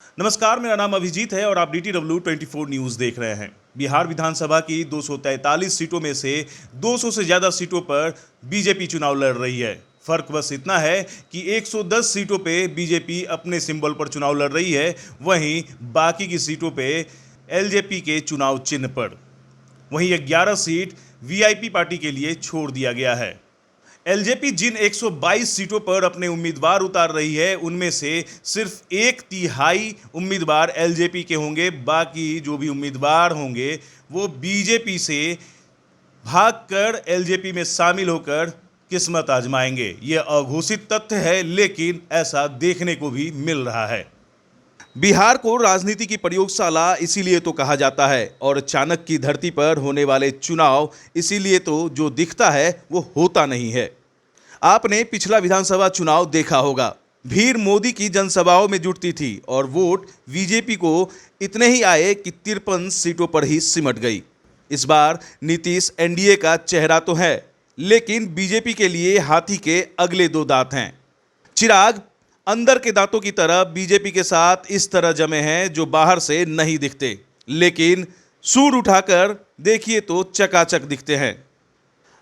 नमस्कार, मेरा नाम अभिजीत है और आप DTW24 न्यूज़ देख रहे हैं। बिहार विधानसभा की 243 सीटों में से 200 से ज़्यादा सीटों पर बीजेपी चुनाव लड़ रही है। फर्क बस इतना है कि 110 सीटों पे बीजेपी अपने सिंबल पर चुनाव लड़ रही है, वहीं बाकी की सीटों पे एलजेपी के चुनाव चिन्ह पर। वहीं 11 सीट वीआईपी पार्टी के लिए छोड़ दिया गया है। एलजेपी जिन 122 सीटों पर अपने उम्मीदवार उतार रही है, उनमें से सिर्फ एक तिहाई उम्मीदवार एलजेपी के होंगे। बाकी जो भी उम्मीदवार होंगे वो बीजेपी से भागकर एलजेपी में शामिल होकर किस्मत आजमाएंगे। ये अघोषित तथ्य है, लेकिन ऐसा देखने को भी मिल रहा है। बिहार को राजनीति की प्रयोगशाला इसीलिए तो कहा जाता है और चाणक्य की धरती पर होने वाले चुनाव इसीलिए तो जो दिखता है वो होता नहीं है। आपने पिछला विधानसभा चुनाव देखा होगा। भीड़ मोदी की जनसभाओं में जुटती थी और वोट बीजेपी को इतने ही आए कि 53 सीटों पर ही सिमट गई। इस बार नीतीश एनडीए का चेहरा तो है, लेकिन बीजेपी के लिए हाथी के अगले दो दांत हैं। चिराग अंदर के दांतों की तरह बीजेपी के साथ इस तरह जमे हैं जो बाहर से नहीं दिखते, लेकिन सूंड उठाकर देखिए तो चकाचक दिखते हैं।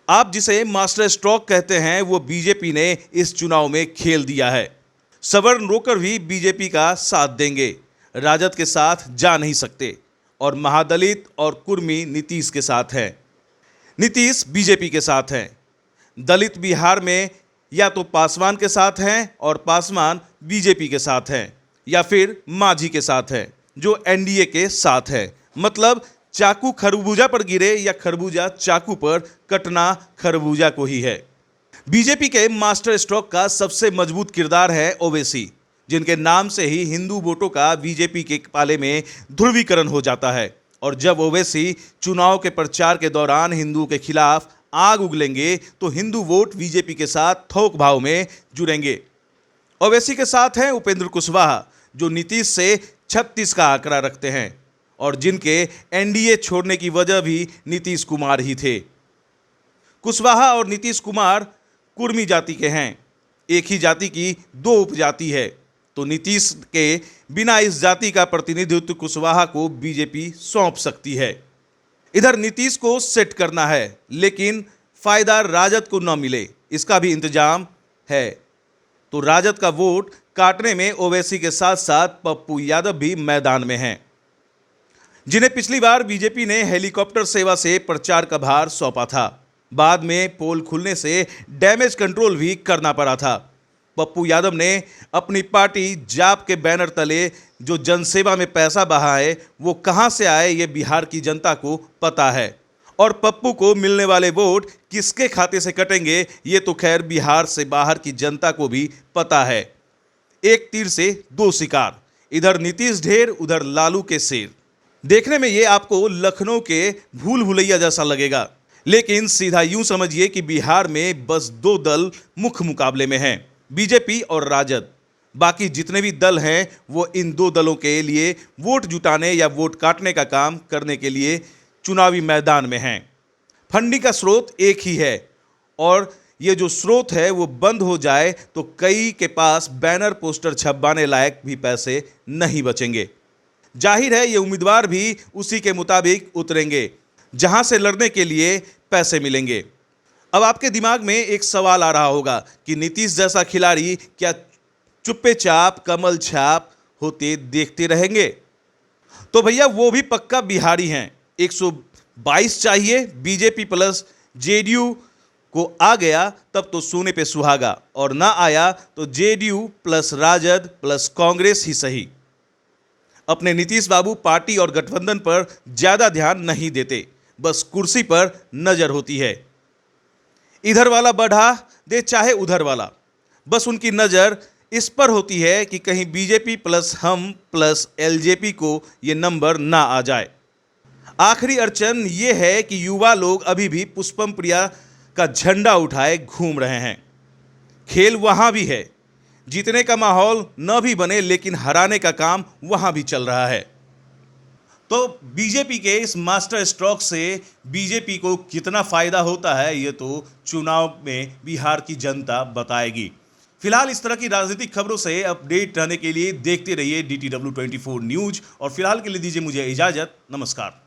आप जिसे मास्टर स्ट्रोक कहते हैं, वो बीजेपी ने इस चुनाव में खेल दिया है। सवर्ण रोकर भी बीजेपी का साथ देंगे, राजद के साथ जा नहीं सकते और महादलित और कुर्मी नीतीश के साथ हैं। नीतीश बीजेपी के साथ हैं। दलित बिहार में या तो पासवान के साथ हैं और पासवान बीजेपी के साथ हैं, या फिर मांझी के साथ हैं जो एनडीए के साथ है। मतलब चाकू खरबूजा पर गिरे या खरबूजा चाकू पर, कटना खरबूजा को ही है। बीजेपी के मास्टर स्ट्रोक का सबसे मजबूत किरदार है ओवैसी, जिनके नाम से ही हिंदू वोटों का बीजेपी के पाले में ध्रुवीकरण हो जाता है। और जब ओवैसी चुनाव के प्रचार के दौरान हिंदुओं के खिलाफ आग उगलेंगे तो हिंदू वोट बीजेपी के साथ थोक भाव में जुड़ेंगे। ओवैसी के साथ हैं उपेंद्र कुशवाहा, जो नीतीश से 36 का आंकड़ा रखते हैं और जिनके एनडीए छोड़ने की वजह भी नीतीश कुमार ही थे। कुशवाहा और नीतीश कुमार कुर्मी जाति के हैं। एक ही जाति की दो उपजाति है, तो नीतीश के बिना इस जाति का प्रतिनिधित्व कुशवाहा को बीजेपी सौंप सकती है। इधर नीतीश को सेट करना है, लेकिन फायदा राजद को न मिले, इसका भी इंतजाम है। तो राजद का वोट काटने में ओवैसी के साथ साथ पप्पू यादव भी मैदान में हैं, जिन्हें पिछली बार बीजेपी ने हेलीकॉप्टर सेवा से प्रचार का भार सौंपा था। बाद में पोल खुलने से डैमेज कंट्रोल भी करना पड़ा था। पप्पू यादव ने अपनी पार्टी जाप के बैनर तले जो जनसेवा में पैसा बहा है, वो कहां से आए ये बिहार की जनता को पता है। और पप्पू को मिलने वाले वोट किसके खाते से कटेंगे, ये तो खैर बिहार से बाहर की जनता को भी पता है। एक तीर से दो शिकार, इधर नीतीश ढेर, उधर लालू के शेर। देखने में ये आपको लखनऊ के भूल भुलैया जैसा लगेगा, लेकिन सीधा यूं समझिए कि बिहार में बस दो दल मुख्य मुकाबले में हैं, बीजेपी और राजद। बाकी जितने भी दल हैं वो इन दो दलों के लिए वोट जुटाने या वोट काटने का काम करने के लिए चुनावी मैदान में हैं। फंडिंग का स्रोत एक ही है और ये जो स्रोत है वो बंद हो जाए तो कई के पास बैनर पोस्टर छपवाने लायक भी पैसे नहीं बचेंगे। जाहिर है ये उम्मीदवार भी उसी के मुताबिक उतरेंगे जहां से लड़ने के लिए पैसे मिलेंगे। अब आपके दिमाग में एक सवाल आ रहा होगा कि नीतीश जैसा खिलाड़ी क्या चुप्पे चाप कमल छाप होते देखते रहेंगे? तो भैया वो भी पक्का बिहारी हैं। 122 चाहिए, बीजेपी प्लस जेडीयू को आ गया तब तो सोने पे सुहागा, और ना आया तो जेडीयू प्लस राजद प्लस कांग्रेस ही सही। अपने नीतीश बाबू पार्टी और गठबंधन पर ज्यादा ध्यान नहीं देते, बस कुर्सी पर नजर होती है। इधर वाला बढ़ा दे चाहे उधर वाला, बस उनकी नजर इस पर होती है कि कहीं बीजेपी प्लस हम प्लस एलजेपी को ये नंबर ना आ जाए। आखिरी अड़चन ये है कि युवा लोग अभी भी पुष्पम प्रिया का झंडा उठाए घूम रहे हैं। खेल वहां भी है, जीतने का माहौल न भी बने, लेकिन हराने का काम वहां भी चल रहा है। तो बीजेपी के इस मास्टर स्ट्रोक से बीजेपी को कितना फायदा होता है, ये तो चुनाव में बिहार की जनता बताएगी। फिलहाल इस तरह की राजनीतिक खबरों से अपडेट रहने के लिए देखते रहिए DTW 24 न्यूज और फिलहाल के लिए दीजिए मुझे इजाजत। नमस्कार।